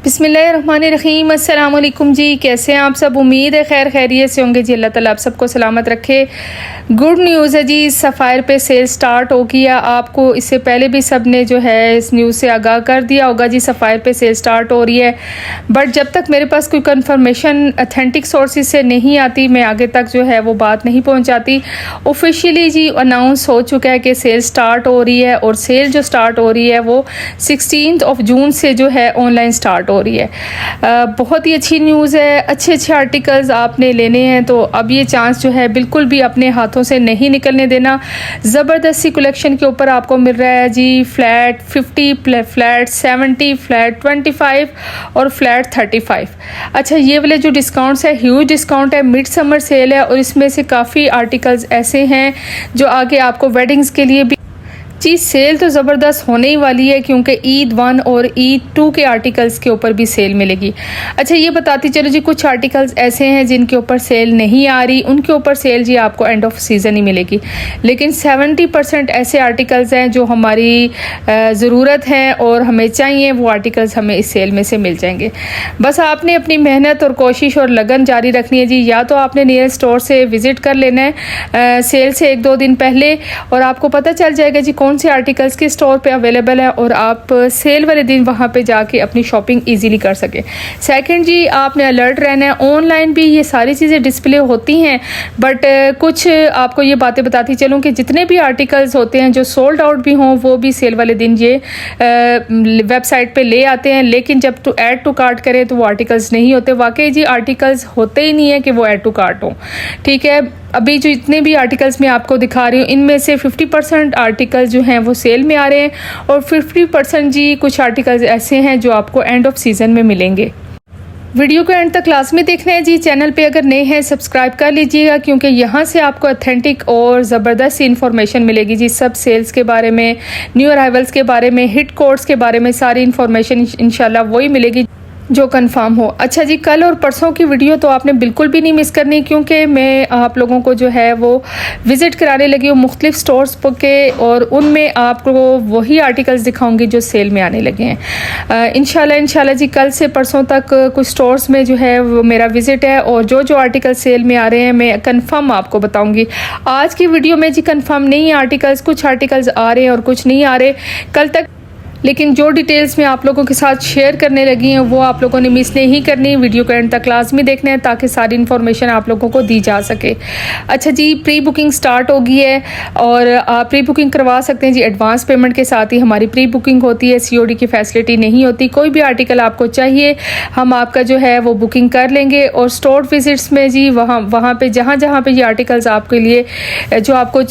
बिस्मिल्लाहिर्रहमानिर्रहीम। अस्सलाम वालेकुम जी, कैसे हैं आप सब? उम्मीद है खैर खैरियत से होंगे जी। अल्लाह ताला आप सबको सलामत रखे। गुड न्यूज़ है जी, सफ़ायर पे सेल स्टार्ट हो गया। आपको इससे पहले भी सब ने जो है इस न्यूज़ से आगाह कर दिया होगा जी, सफ़ायर पे सेल स्टार्ट हो रही है। बट जब तक मेरे पास कोई कंफर्मेशन अथेंटिक सोर्सेज से नहीं आती, मैं आगे तक जो है वो बात नहीं पहुँचाती। ऑफिशियली जी अनाउंस हो चुका है कि सेल स्टार्ट हो रही है, और सेल जो स्टार्ट हो रही है वो 16 जून से जो है ऑनलाइन स्टार्ट हो रही है। बहुत ही अच्छी न्यूज़ है। अच्छे अच्छे आर्टिकल्स आपने लेने हैं तो अब ये चांस जो है बिल्कुल भी अपने हाथों से नहीं निकलने देना। ज़बरदस्ती कलेक्शन के ऊपर आपको मिल रहा है जी फ्लैट 50, फ्लैट 70, फ्लैट 25 और फ्लैट 35। अच्छा, ये वाले जो डिस्काउंट्स है ह्यूज डिस्काउंट है, मिड समर सेल है, और इसमें से काफ़ी आर्टिकल्स ऐसे हैं जो आगे आपको वेडिंग्स के लिए भी जी सेल तो ज़बरदस्त होने ही वाली है, क्योंकि ईद 1 और ईद 2 के आर्टिकल्स के ऊपर भी सेल मिलेगी। अच्छा, ये बताती चलो जी, कुछ आर्टिकल्स ऐसे हैं जिनके ऊपर सेल नहीं आ रही, उनके ऊपर सेल जी आपको एंड ऑफ सीज़न ही मिलेगी। लेकिन 70% ऐसे आर्टिकल्स हैं जो हमारी ज़रूरत है और हमें चाहिए, वो आर्टिकल्स हमें इस सेल में से मिल जाएंगे। बस आपने अपनी मेहनत और कोशिश और लगन जारी रखनी है जी। या तो आपने नियर स्टोर से विज़िट कर लेना है सेल से 1-2 दिन पहले, और आपको पता चल जाएगा जी कौन से आर्टिकल्स के स्टोर पे अवेलेबल है, और आप सेल वाले दिन वहाँ पे जाके अपनी शॉपिंग इजीली कर सकें। सेकंड जी, आपने अलर्ट रहना है। ऑनलाइन भी ये सारी चीज़ें डिस्प्ले होती हैं, बट कुछ आपको ये बातें बताती चलूँ कि जितने भी आर्टिकल्स होते हैं जो सोल्ड आउट भी हों, वो भी सेल वाले दिन ये वेबसाइट पे ले आते हैं। लेकिन जब टू ऐड टू कार्ट करें तो वो आर्टिकल्स नहीं होते। वाकई जी आर्टिकल्स होते ही नहीं है कि वो ऐड टू कार्ट हों। ठीक है, अभी जो इतने भी आर्टिकल्स मैं आपको दिखा रही हूँ, इनमें से 50% आर्टिकल्स जो हैं वो सेल में आ रहे हैं, और 50% जी कुछ आर्टिकल्स ऐसे हैं जो आपको एंड ऑफ सीज़न में मिलेंगे। वीडियो को एंड तक लाजमी देखना है जी। चैनल पे अगर नए हैं सब्सक्राइब कर लीजिएगा, क्योंकि यहाँ से आपको अथेंटिक और ज़बरदस्त सी इन्फॉर्मेशन मिलेगी जी। सब सेल्स के बारे में, न्यू अराइवल्स के बारे में, हिट कोड्स के बारे में सारी इन्फॉर्मेशन इंशाल्लाह वही मिलेगी जो कंफर्म हो। अच्छा जी, कल और परसों की वीडियो तो आपने बिल्कुल भी नहीं मिस करनी, क्योंकि मैं आप लोगों को जो है वो विज़िट कराने लगी हूँ मुख्तलिफ स्टोर्स के, और उनमें आपको वही आर्टिकल्स दिखाऊंगी जो सेल में आने लगे हैं। इंशाल्लाह जी कल से परसों तक कुछ स्टोर्स में जो है वो मेरा विज़िट है, और जो जो आर्टिकल सेल में आ रहे हैं मैं कंफर्म आपको बताऊँगी। आज की वीडियो में जी कंफर्म नहीं है आर्टिकल्स, कुछ आर्टिकल्स आ रहे हैं और कुछ नहीं आ रहे कल तक। लेकिन जो डिटेल्स मैं आप लोगों के साथ शेयर करने लगी हैं वो आप लोगों ने मिस नहीं करनी। वीडियो को एंड तक लाजमी देखना है ताकि सारी इन्फॉर्मेशन आप लोगों को दी जा सके। अच्छा जी, प्री बुकिंग स्टार्ट हो गई है, और आप प्री बुकिंग करवा सकते हैं जी। एडवांस पेमेंट के साथ ही हमारी प्री बुकिंग होती है, COD की फैसिलिटी नहीं होती। कोई भी आर्टिकल आपको चाहिए हम आपका जो है वो बुकिंग कर लेंगे, और स्टोर विजिट्स में जी वहाँ पर जहाँ पे ये आर्टिकल्स आपके लिए जो आपको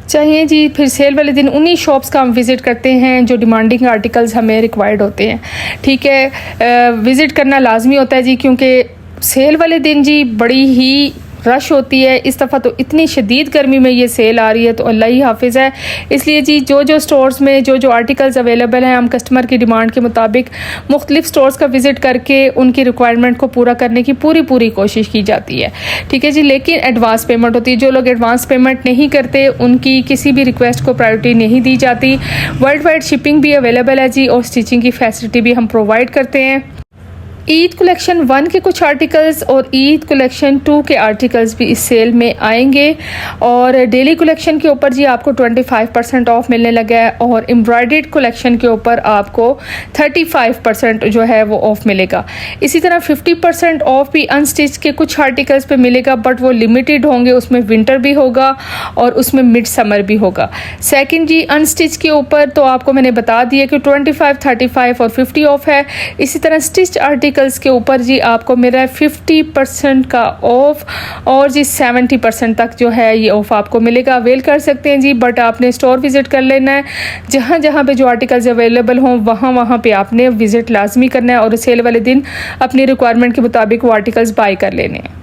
चाहिए जी, फिर सेल वाले दिन उन्हीं शॉप्स का हम विज़िट करते हैं जो डिमांडिंग आर्टिकल्स हमें रिक्वायर्ड होते हैं। ठीक है, विज़िट करना लाजमी होता है जी, क्योंकि सेल वाले दिन जी बड़ी ही रश होती है। इस दफ़ा तो इतनी शदीद गर्मी में ये सेल आ रही है, तो अल्लाह ही हाफिज़ है। इसलिए जी जो जो स्टोर्स में जो जो आर्टिकल्स अवेलेबल हैं, हम कस्टमर की डिमांड के मुताबिक मुख्तलिफ स्टोर्स का विज़िट करके उनकी रिक्वायरमेंट को पूरा करने की पूरी कोशिश की जाती है। ठीक है जी, लेकिन एडवांस पेमेंट होती है। जो लोग एडवांस पेमेंट नहीं करते उनकी किसी भी रिक्वेस्ट को प्रायोरिटी नहीं दी जाती। वर्ल्ड वाइड शिपिंग भी अवेलेबल है जी, और स्टिचिंग की फैसिलिटी भी हम प्रोवाइड करते हैं। ईद कलेक्शन 1 के कुछ आर्टिकल्स और ईद कलेक्शन 2 के आर्टिकल्स भी इस सेल में आएंगे, और डेली कलेक्शन के ऊपर जी आपको 25% ऑफ मिलने लगा है, और एम्ब्रॉयडर्ड कलेक्शन के ऊपर आपको 35% जो है वो ऑफ मिलेगा। इसी तरह 50% ऑफ भी अनस्टिच के कुछ आर्टिकल्स पे मिलेगा, बट वो लिमिटेड होंगे। उसमें विंटर भी होगा और उसमें मिड समर भी होगा। सेकेंड जी, अनस्टिच के ऊपर तो आपको मैंने बता दिया कि 25, 35 और 50 ऑफ है। इसी तरह स्टिच आर्टिकल्स के ऊपर जी आपको मिल रहा है 50% का ऑफ, और जी 70% तक जो है ये ऑफ आपको मिलेगा। अवेल कर सकते हैं जी, बट आपने स्टोर विजिट कर लेना है। जहाँ पे जो आर्टिकल्स अवेलेबल हों वहाँ पे आपने विजिट लाजमी करना है, और सेल वाले दिन अपनी रिक्वायरमेंट के मुताबिक वो आर्टिकल्स बाय कर लेने हैं।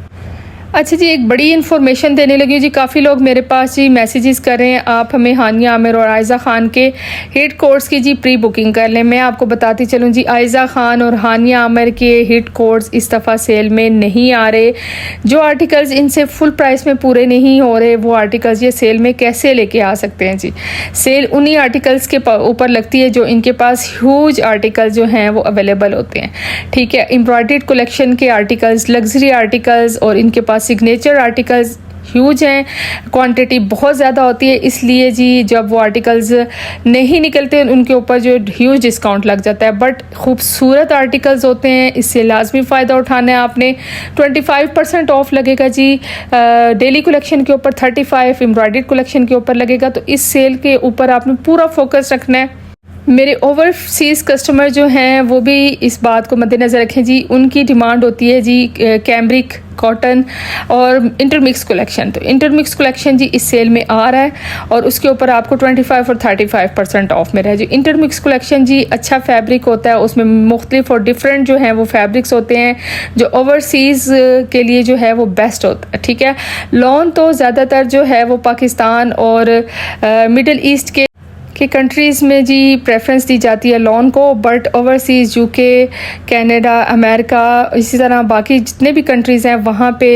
अच्छा जी, एक बड़ी इन्फॉर्मेशन देने लगी हूँ जी। काफ़ी लोग मेरे पास जी मैसेजेस कर रहे हैं, आप हमें हानिया आमिर और आयज़ा ख़ान के हिट कोर्स की जी प्री बुकिंग कर लें। मैं आपको बताती चलूँ जी, आयज़ा ख़ान और हानिया आमिर के हिट कोर्स इस दफ़ा सेल में नहीं आ रहे। जो आर्टिकल्स इनसे फुल प्राइस में पूरे नहीं हो रहे, वो आर्टिकल्स ये सेल में कैसे लेके आ सकते हैं जी। सेल उन्हीं आर्टिकल्स के ऊपर लगती है जो इनके पास ह्यूज आर्टिकल्स जो हैं वो अवेलेबल होते हैं। ठीक है, एम्ब्रॉयडर्ड कलेक्शन के आर्टिकल्स, लग्जरी आर्टिकल्स और इनके पास सिग्नेचर आर्टिकल्स ह्यूज हैं, क्वांटिटी बहुत ज़्यादा होती है। इसलिए जी जब वो आर्टिकल्स नहीं निकलते उनके ऊपर जो ह्यूज डिस्काउंट लग जाता है। बट खूबसूरत आर्टिकल्स होते हैं, इससे लाजमी फ़ायदा उठाना है आपने। 25% ऑफ लगेगा जी डेली कलेक्शन के ऊपर, 35 एम्ब्रॉयडर्ड कलेक्शन के ऊपर लगेगा। तो इस सेल के ऊपर आपने पूरा फोकस रखना है। मेरे ओवरसीज़ कस्टमर जो हैं वो भी इस बात को मद्देनज़र रखें जी। उनकी डिमांड होती है जी कैमरिक, कॉटन और इंटरमिक्स कलेक्शन। तो इंटरमिक्स कलेक्शन जी इस सेल में आ रहा है और उसके ऊपर आपको 25 और 35% ऑफ में रहा है जी। इंटरमिक्स कलेक्शन जी अच्छा फैब्रिक होता है, उसमें मुख्तलिफ और डिफरेंट जो हैं वो फैब्रिक्स होते हैं, जो ओवरसीज़ के लिए जो है वो बेस्ट होता है। ठीक है, लॉन तो ज़्यादातर जो है वो पाकिस्तान और मिडल ईस्ट के कंट्रीज़ में जी प्रेफरेंस दी जाती है लॉन को। But overseas UK, Canada, America, इसी तरह बाकी जितने भी कंट्रीज़ हैं वहाँ पे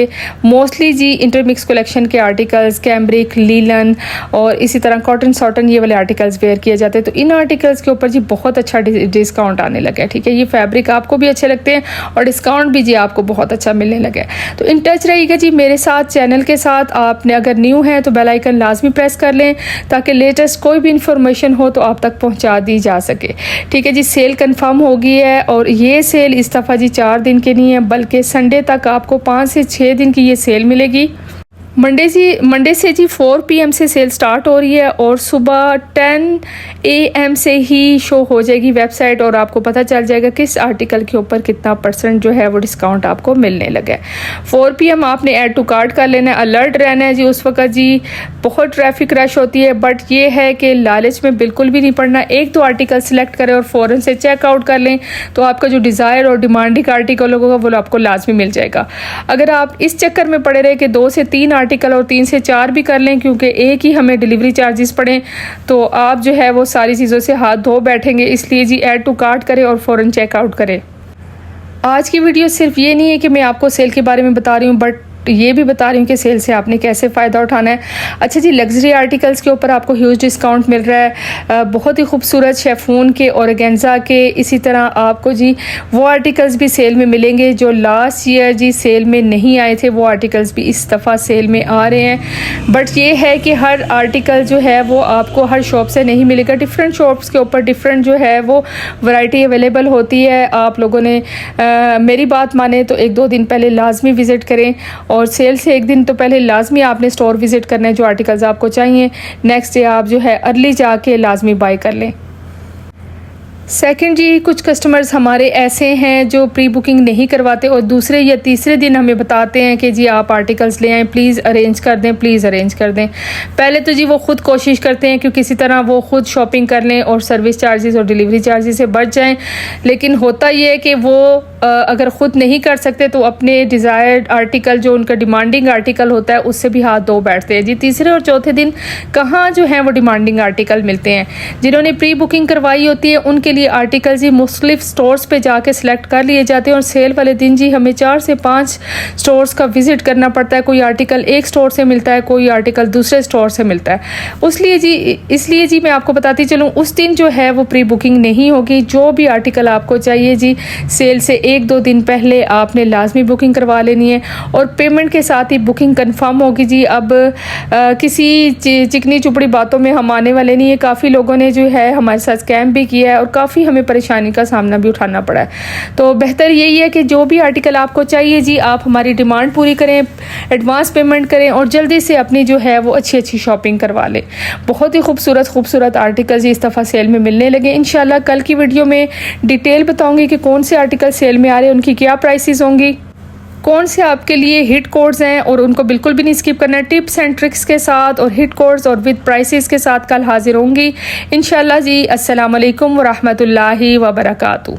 मोस्टली जी इंटरमिक्स कलेक्शन के आर्टिकल्स, कैमरिक, लीलन और इसी तरह कॉटन सॉटन ये वाले आर्टिकल्स वेयर किए जाते हैं। तो इन आर्टिकल्स के ऊपर जी बहुत अच्छा डिस्काउंट आने लगा है। ठीक है, ये फैब्रिक आपको भी अच्छे लगते हैं और डिस्काउंट भी जी आपको बहुत अच्छा मिलने लगा है। तो इन टच रहिएगा जी मेरे साथ, चैनल के साथ। आपने अगर न्यू हैं तो बेल आइकन लाजमी प्रेस कर लें ताकि लेटेस्ट कोई भी इंफॉर्मेशन हो तो आप तक पहुंचा दी जा सके। ठीक है जी, सेल कंफर्म हो गई है और ये सेल इस दफ़ा जी 4 दिन की नहीं है बल्कि संडे तक आपको 5 से 6 दिन की ये सेल मिलेगी। मंडे से जी 4 PM से सेल स्टार्ट हो रही है और सुबह 10 AM से ही शो हो जाएगी वेबसाइट और आपको पता चल जाएगा किस आर्टिकल के ऊपर कितना % जो है वो डिस्काउंट आपको मिलने लगा है। 4 PM आपने ऐड टू कार्ट कर लेना है, अलर्ट रहना है जी। उस वक्त जी बहुत ट्रैफिक रश होती है, बट ये है कि लालच में बिल्कुल भी नहीं पड़ना। 1-2 आर्टिकल सेलेक्ट करें और फ़ौरन से चेकआउट कर लें तो आपका जो डिज़ायर और डिमांडिंग आर्टिकल होगा वो आपको लाजमी मिल जाएगा। अगर आप इस चक्कर में पड़े रहे कि 2 से 3 आर्टिकल और 3 से 4 भी कर लें क्योंकि एक ही हमें डिलीवरी चार्जेस पड़े तो आप जो है वो सारी चीज़ों से हाथ धो बैठेंगे। इसलिए जी ऐड टू कार्ट करें और फ़ौरन चेकआउट करें। आज की वीडियो सिर्फ ये नहीं है कि मैं आपको सेल के बारे में बता रही हूँ, बट ये भी बता रही हूँ कि सेल से आपने कैसे फ़ायदा उठाना है। अच्छा जी, लग्जरी आर्टिकल्स के ऊपर आपको ह्यूज डिस्काउंट मिल रहा है। बहुत ही खूबसूरत शेफून के और ऑर्गेन्जा के, इसी तरह आपको जी वो आर्टिकल्स भी सेल में मिलेंगे जो लास्ट ईयर जी सेल में नहीं आए थे। वो आर्टिकल्स भी इस दफ़ा सेल में आ रहे हैं। बट ये है कि हर आर्टिकल जो है वो आपको हर शॉप से नहीं मिलेगा। डिफरेंट शॉप्स के ऊपर डिफरेंट जो है वो वैरायटी अवेलेबल होती है। आप लोगों ने मेरी बात माने तो 1-2 दिन पहले लाजमी विज़िट करें और सेल से 1 दिन तो पहले लाजमी आपने स्टोर विज़िट करना है। जो आर्टिकल्स आपको चाहिए नेक्स्ट डे आप जो है अर्ली जाके लाजमी बाय कर लें। सेकंड जी, कुछ कस्टमर्स हमारे ऐसे हैं जो प्री बुकिंग नहीं करवाते और दूसरे या तीसरे दिन हमें बताते हैं कि जी आप आर्टिकल्स ले आएँ, प्लीज़ अरेंज कर दें, प्लीज़ अरेंज कर दें। पहले तो जी वो ख़ुद कोशिश करते हैं कि किसी तरह वो ख़ुद शॉपिंग कर लें और सर्विस चार्जेस और डिलीवरी चार्जेस से बच जाएं, लेकिन होता ये है कि वो अगर ख़ुद नहीं कर सकते तो अपने डिज़ायर्ड आर्टिकल जो उनका डिमांडिंग आर्टिकल होता है उससे भी हाथ धो बैठते हैं जी। तीसरे और चौथे दिन कहाँ जो है वो डिमांडिंग आर्टिकल मिलते हैं। जिन्होंने प्री बुकिंग करवाई होती है उनके लिए आर्टिकल जी मुख्तलिफ स्टोर्स पे जाके सिलेक्ट कर लिए जाते हैं और सेल वाले दिन जी हमें 4 से 5 स्टोर्स का विजिट करना पड़ता है। कोई आर्टिकल एक स्टोर से मिलता है, कोई आर्टिकल दूसरे स्टोर से मिलता है। इसलिए जी मैं आपको बताती चलूँ, उस दिन जो है वो प्री बुकिंग नहीं होगी। जो भी आर्टिकल आपको चाहिए जी सेल से 1-2 दिन पहले आपने लाजमी बुकिंग करवा लेनी है और पेमेंट के साथ ही बुकिंग कंफर्म होगी जी। अब किसी चिकनी चुपड़ी बातों में हम आने वाले नहीं है। काफ़ी लोगों ने जो है हमारे साथ स्कैम भी किया है और काफ़ी हमें परेशानी का सामना भी उठाना पड़ा है। तो बेहतर यही है कि जो भी आर्टिकल आपको चाहिए जी आप हमारी डिमांड पूरी करें, एडवांस पेमेंट करें और जल्दी से अपनी जो है वो अच्छी शॉपिंग करवा लें। बहुत ही खूबसूरत आर्टिकल जी इस दफ़ा सेल में मिलने लगे। इंशाल्लाह कल की वीडियो में डिटेल बताऊंगी कि कौन से आर्टिकल सेल में आ रहे हैं, उनकी क्या प्राइसेस होंगी, कौन से आपके लिए हिट कोड्स हैं और उनको बिल्कुल भी नहीं स्किप करना है। टिप्स एंड ट्रिक्स के साथ और हिट कोड्स और विद प्राइसेस के साथ कल हाजिर होंगी इंशाल्लाह जी। अस्सलाम वालेकुम व रहमतुल्लाहि व बरकातहू।